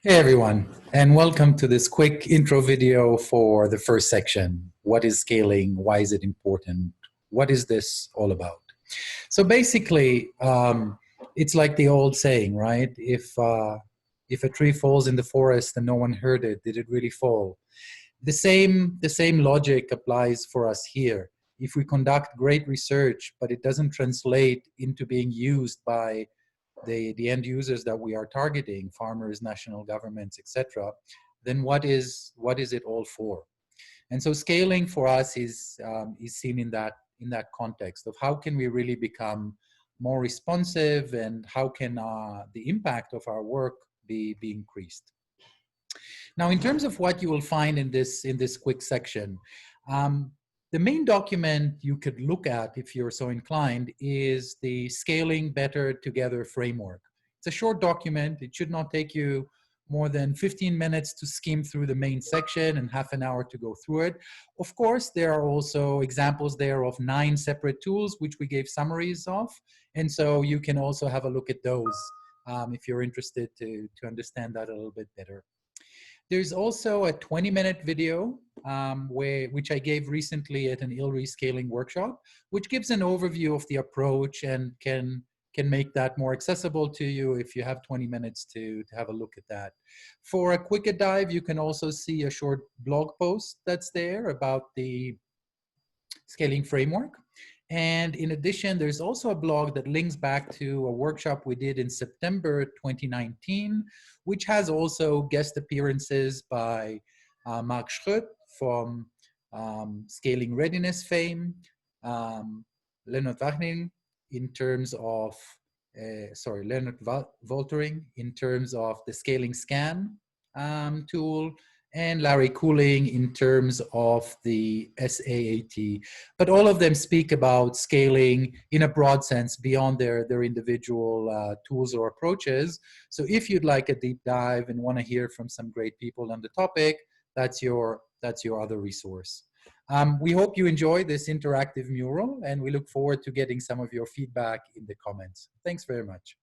Hey everyone, and welcome to this quick intro video for the first section. What is scaling? Why is it important? What is this all about? So basically, it's like the old saying, right? If a tree falls in the forest and no one heard it, did it really fall? The same logic applies for us here. If we conduct great research, but it doesn't translate into being used by the end users that we are targeting, farmers, national governments, etc., then what is it all for? And so scaling for us is seen in that context of how can we really become more responsive, and how can the impact of our work be increased. Now, in terms of what you will find in this quick section, the main document you could look at, if you're so inclined, is the Scaling Better Together framework. It's a short document. It should not take you more than 15 minutes to skim through the main section and half an hour to go through it. Of course, there are also examples there of 9 separate tools, which we gave summaries of. And so you can also have a look at those if you're interested to understand that a little bit better. There's also a 20-minute video which I gave recently at an ILRI scaling workshop, which gives an overview of the approach and can make that more accessible to you if you have 20 minutes to have a look at that. For a quicker dive, you can also see a short blog post that's there about the scaling framework. And in addition, there's also a blog that links back to a workshop we did in September 2019, which has also guest appearances by Mark Schröt from Scaling Readiness fame, Leonard Wachning in terms of, Leonard Woltering in terms of the Scaling Scan tool, and Larry Cooling in terms of the SAAT. But all of them speak about scaling in a broad sense beyond their individual tools or approaches. So if you'd like a deep dive and want to hear from some great people on the topic, that's your other resource. We hope you enjoy this interactive mural, and we look forward to getting some of your feedback in the comments. Thanks very much.